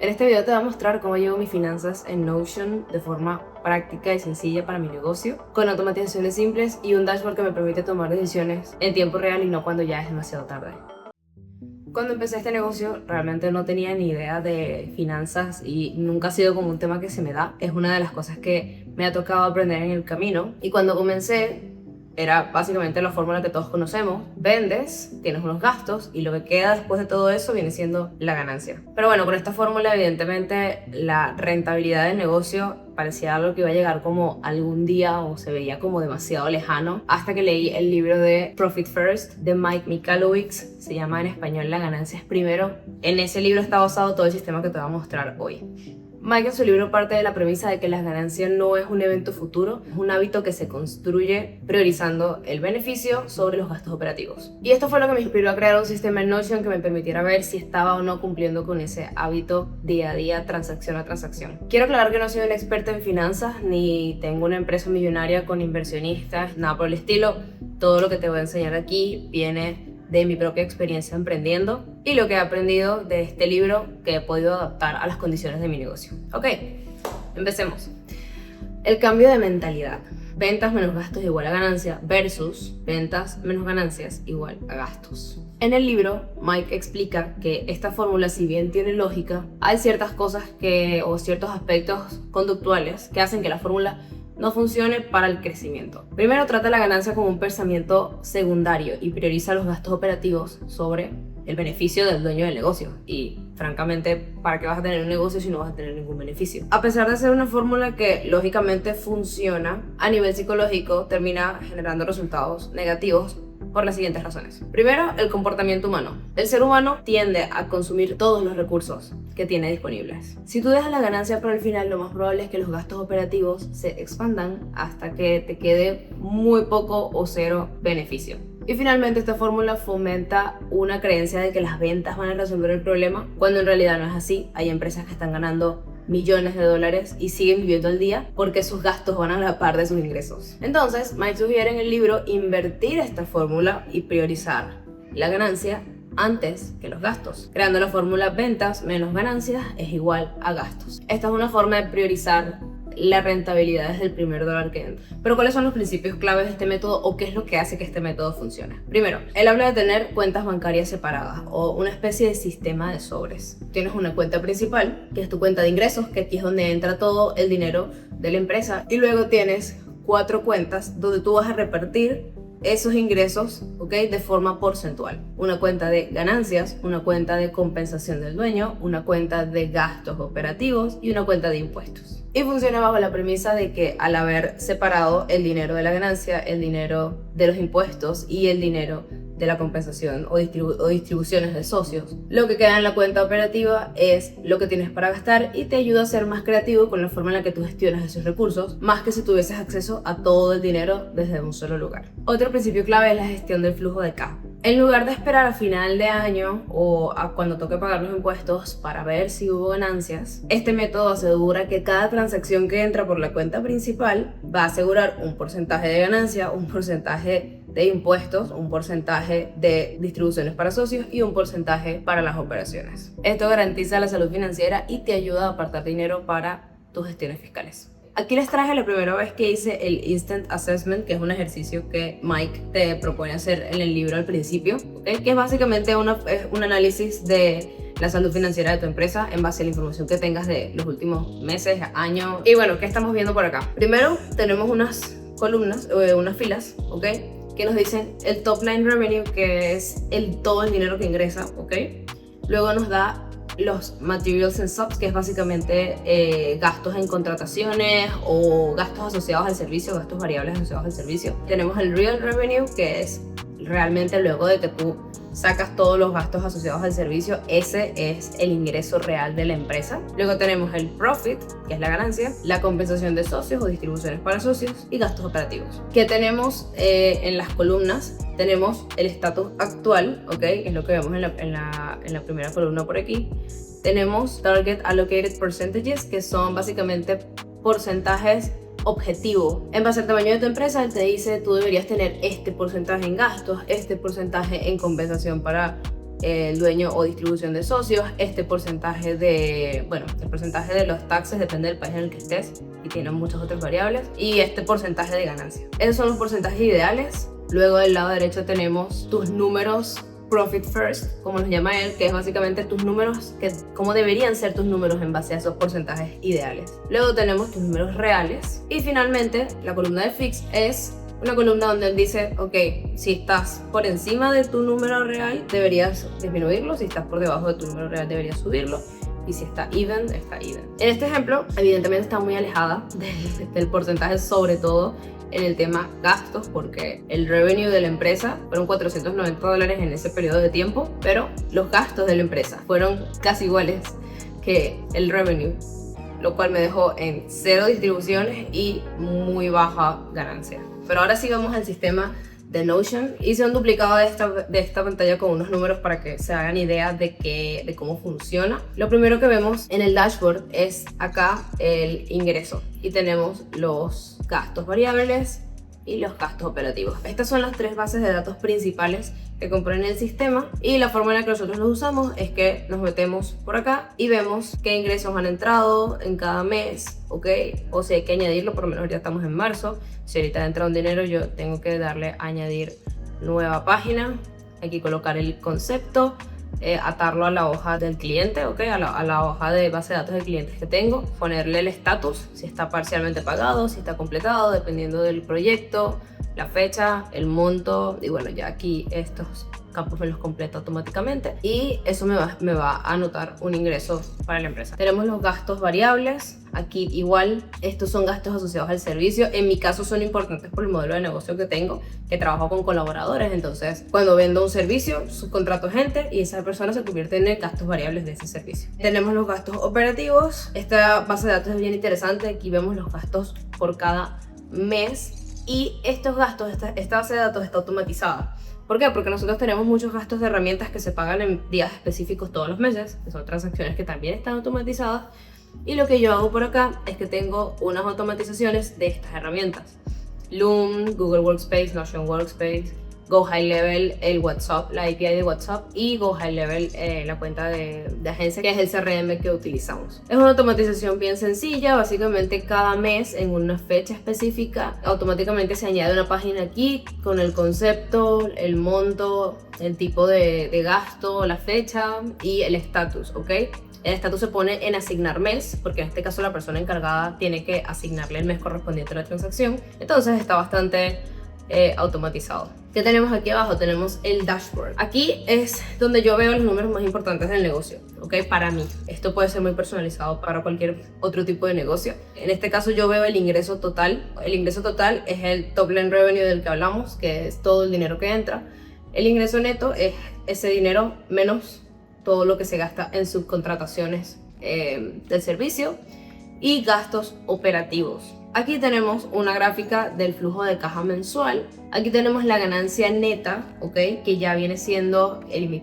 En este video te voy a mostrar cómo llevo mis finanzas en Notion de forma práctica y sencilla para mi negocio, con automatizaciones simples y un dashboard que me permite tomar decisiones en tiempo real y no cuando ya es demasiado tarde. Cuando empecé este negocio realmente no tenía ni idea de finanzas y nunca ha sido como un tema que se me da. Es una de las cosas que me ha tocado aprender en el camino. Y cuando comencé era básicamente la fórmula que todos conocemos. Vendes, tienes unos gastos y lo que queda después de todo eso viene siendo la ganancia. Pero bueno, con esta fórmula evidentemente la rentabilidad del negocio parecía algo que iba a llegar como algún día o se veía como demasiado lejano, hasta que leí el libro de Profit First de Mike Michalowicz. Se llama en español La ganancia es primero. En ese libro está basado todo el sistema que te voy a mostrar hoy. Mike en su libro parte de la premisa de que la ganancia no es un evento futuro, es un hábito que se construye priorizando el beneficio sobre los gastos operativos. Y esto fue lo que me inspiró a crear un sistema en Notion que me permitiera ver si estaba o no cumpliendo con ese hábito día a día, transacción a transacción. Quiero aclarar que no soy una experta en finanzas, ni tengo una empresa millonaria con inversionistas, nada por el estilo. Todo lo que te voy a enseñar aquí viene de mi propia experiencia emprendiendo y lo que he aprendido de este libro que he podido adaptar a las condiciones de mi negocio. Ok, empecemos. El cambio de mentalidad. Ventas menos gastos igual a ganancia versus ventas menos ganancias igual a gastos. En el libro, Mike explica que esta fórmula, si bien tiene lógica, hay ciertas cosas o ciertos aspectos conductuales que hacen que la fórmula no funcione para el crecimiento. Primero, trata la ganancia como un pensamiento secundario y prioriza los gastos operativos sobre el beneficio del dueño del negocio. Y francamente, ¿para qué vas a tener un negocio si no vas a tener ningún beneficio? A pesar de ser una fórmula que lógicamente funciona, a nivel psicológico termina generando resultados negativos por las siguientes razones. Primero, el comportamiento humano. El ser humano tiende a consumir todos los recursos que tiene disponibles. Si tú dejas la ganancia para el final, lo más probable es que los gastos operativos se expandan hasta que te quede muy poco o cero beneficio. Y finalmente, esta fórmula fomenta una creencia de que las ventas van a resolver el problema, cuando en realidad no es así. Hay empresas que están ganando millones de dólares y siguen viviendo al día porque sus gastos van a la par de sus ingresos. Entonces, Mike sugiere en el libro invertir esta fórmula y priorizar la ganancia antes que los gastos, creando la fórmula ventas menos ganancias es igual a gastos. Esta es una forma de priorizar la rentabilidad desde el primer dólar que entra. Pero ¿cuáles son los principios claves de este método o qué es lo que hace que este método funcione? Primero, él habla de tener cuentas bancarias separadas o una especie de sistema de sobres. Tienes una cuenta principal, que es tu cuenta de ingresos, que aquí es donde entra todo el dinero de la empresa, y luego tienes 4 cuentas donde tú vas a repartir esos ingresos, ¿ok? De forma porcentual. Una cuenta de ganancias, una cuenta de compensación del dueño, una cuenta de gastos operativos y una cuenta de impuestos. Y funciona bajo la premisa de que al haber separado el dinero de la ganancia, el dinero de los impuestos y el dinero de la compensación o distribuciones de socios, lo que queda en la cuenta operativa es lo que tienes para gastar y te ayuda a ser más creativo con la forma en la que tú gestionas esos recursos, más que si tuvieses acceso a todo el dinero desde un solo lugar. Otro principio clave es la gestión del flujo de caja. En lugar de esperar a final de año o a cuando toque pagar los impuestos para ver si hubo ganancias, este método asegura que cada transacción que entra por la cuenta principal va a asegurar un porcentaje de ganancia, un porcentaje de impuestos, un porcentaje de distribuciones para socios y un porcentaje para las operaciones. Esto garantiza la salud financiera y te ayuda a apartar dinero para tus gestiones fiscales. Aquí les traje la primera vez que hice el Instant Assessment, que es un ejercicio que Mike te propone hacer en el libro al principio, ¿okay? Que es básicamente un análisis de la salud financiera de tu empresa en base a la información que tengas de los últimos meses, años. Y bueno, ¿qué estamos viendo por acá? Primero tenemos unas columnas, unas filas, ¿ok? Que nos dicen el top line revenue, que es todo el dinero que ingresa, ¿ok? Luego nos da los materials and subs, que es básicamente gastos en contrataciones o gastos asociados al servicio, gastos variables asociados al servicio. Tenemos el real revenue, que es realmente luego de que tú sacas todos los gastos asociados al servicio, ese es el ingreso real de la empresa. Luego tenemos el profit, que es la ganancia, la compensación de socios o distribuciones para socios y gastos operativos. ¿Qué tenemos en las columnas? Tenemos el estatus actual, ¿ok? Que es lo que vemos en la primera columna por aquí. Tenemos Target Allocated Percentages, que son básicamente porcentajes objetivo. En base al tamaño de tu empresa, él te dice tú deberías tener este porcentaje en gastos, este porcentaje en compensación para el dueño o distribución de socios, este porcentaje de, bueno, el porcentaje de los taxes depende del país en el que estés y tiene muchas otras variables, y este porcentaje de ganancia. Esos son los porcentajes ideales. Luego del lado derecho tenemos tus números Profit First, como nos llama él, que es básicamente tus números, cómo deberían ser tus números en base a esos porcentajes ideales. Luego tenemos tus números reales, y finalmente la columna de Fix es una columna donde él dice, ok, si estás por encima de tu número real, deberías disminuirlo, si estás por debajo de tu número real, deberías subirlo, y si está even, está even. En este ejemplo, evidentemente está muy alejada del porcentaje, sobre todo en el tema gastos, porque el revenue de la empresa fueron $490 en ese periodo de tiempo, pero los gastos de la empresa fueron casi iguales que el revenue, lo cual me dejó en 0 distribuciones y muy baja ganancia. Pero ahora sí vamos al sistema de Notion. Hice un duplicado de esta pantalla con unos números para que se hagan idea de cómo funciona. Lo primero que vemos en el dashboard es acá el ingreso, y tenemos los gastos variables y los gastos operativos. Estas son las 3 bases de datos principales que componen el sistema, y la forma en la que nosotros los usamos es que nos metemos por acá y vemos qué ingresos han entrado en cada mes, ¿ok? O si hay que añadirlo, por lo menos ya estamos en marzo. Si ahorita entra un dinero, yo tengo que darle a añadir nueva página, aquí colocar el concepto, atarlo a la hoja del cliente, ¿ok? A la hoja de base de datos de clientes que tengo, ponerle el estatus, si está parcialmente pagado, si está completado, dependiendo del proyecto, la fecha, el monto, y bueno, ya aquí estos campos me los completa automáticamente, y eso me va a anotar un ingreso para la empresa. Tenemos los gastos variables. Aquí igual, estos son gastos asociados al servicio. En mi caso son importantes por el modelo de negocio que tengo, que trabajo con colaboradores. Entonces, cuando vendo un servicio, subcontrato gente y esa persona se convierte en gastos variables de ese servicio. Tenemos los gastos operativos. Esta base de datos es bien interesante. Aquí vemos los gastos por cada mes, y estos gastos, esta base de datos está automatizada. ¿Por qué? Porque nosotros tenemos muchos gastos de herramientas que se pagan en días específicos todos los meses, que son transacciones que también están automatizadas. Y lo que yo hago por acá es que tengo unas automatizaciones de estas herramientas: Loom, Google Workspace, Notion Workspace, Go High Level, el WhatsApp, la API de WhatsApp, y Go High Level, la cuenta de agencia, que es el CRM que utilizamos. Es una automatización bien sencilla. Básicamente cada mes, en una fecha específica, automáticamente se añade una página aquí con el concepto, el monto, el tipo de gasto, la fecha y el estatus, ¿ok? El estatus se pone en asignar mes, porque en este caso la persona encargada tiene que asignarle el mes correspondiente a la transacción. Entonces está bastante automatizado. ¿Qué tenemos aquí abajo? Tenemos el dashboard. Aquí es donde yo veo los números más importantes del negocio, ¿ok? Para mí. Esto puede ser muy personalizado para cualquier otro tipo de negocio. En este caso yo veo el ingreso total. El ingreso total es el top line revenue del que hablamos, que es todo el dinero que entra. El ingreso neto es ese dinero menos todo lo que se gasta en subcontrataciones del servicio, y gastos operativos. Aquí tenemos una gráfica del flujo de caja mensual. Aquí tenemos la ganancia neta, ¿ok? Que ya viene siendo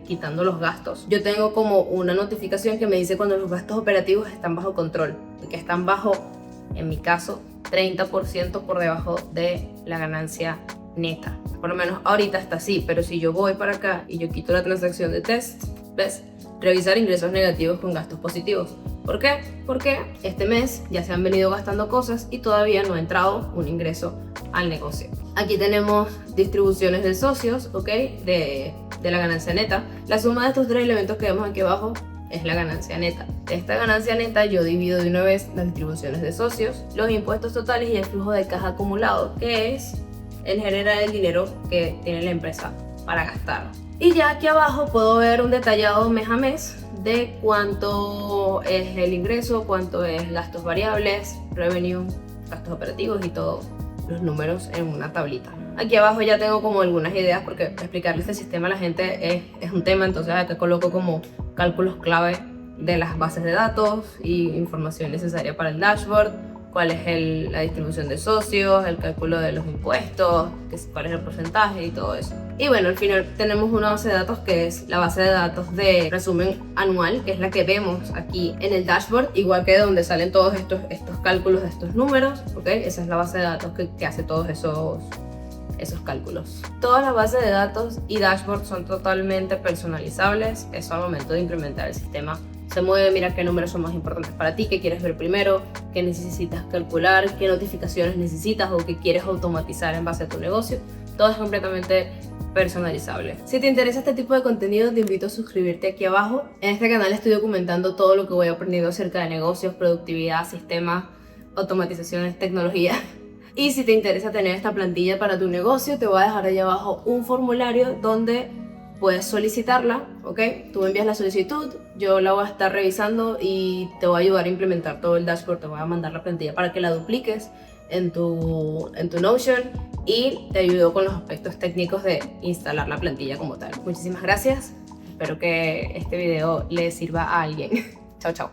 quitando los gastos. Yo tengo como una notificación que me dice cuando los gastos operativos están bajo control, que están bajo, en mi caso, 30% por debajo de la ganancia neta. Por lo menos ahorita está así, pero si yo voy para acá y yo quito la transacción de test, ¿ves? Revisar ingresos negativos con gastos positivos. ¿Por qué? Porque este mes ya se han venido gastando cosas y todavía no ha entrado un ingreso al negocio. Aquí tenemos distribuciones de socios, ¿ok? De la ganancia neta. La suma de estos 3 elementos que vemos aquí abajo es la ganancia neta. De esta ganancia neta yo divido de una vez las distribuciones de socios, los impuestos totales y el flujo de caja acumulado, que es el generar el dinero que tiene la empresa para gastar. Y ya aquí abajo puedo ver un detallado mes a mes de cuánto es el ingreso, cuánto es gastos variables, revenue, gastos operativos y todos los números en una tablita. Aquí abajo ya tengo como algunas ideas, porque explicarle este sistema a la gente es un tema. Entonces acá coloco como cálculos clave de las bases de datos y información necesaria para el dashboard, cuál es la distribución de socios, el cálculo de los impuestos, cuál es el porcentaje y todo eso. Y bueno, al final tenemos una base de datos que es la base de datos de resumen anual, que es la que vemos aquí en el dashboard, igual que donde salen todos estos cálculos de estos números, ¿ok? Esa es la base de datos que hace todos esos cálculos. Todas las bases de datos y dashboards son totalmente personalizables. Eso al momento de implementar el sistema se mueve, mira qué números son más importantes para ti, qué quieres ver primero, qué necesitas calcular, qué notificaciones necesitas o qué quieres automatizar en base a tu negocio. Todo es completamente personalizable. Si te interesa este tipo de contenido, te invito a suscribirte aquí abajo. En este canal estoy documentando todo lo que voy aprendiendo acerca de negocios, productividad, sistemas, automatizaciones, tecnología. Y si te interesa tener esta plantilla para tu negocio, te voy a dejar ahí abajo un formulario donde puedes solicitarla, ¿ok? Tú me envías la solicitud, yo la voy a estar revisando y te voy a ayudar a implementar todo el dashboard. Te voy a mandar la plantilla para que la dupliques en tu Notion y te ayudo con los aspectos técnicos de instalar la plantilla como tal. Muchísimas gracias, espero que este video le sirva a alguien. Chao, chao.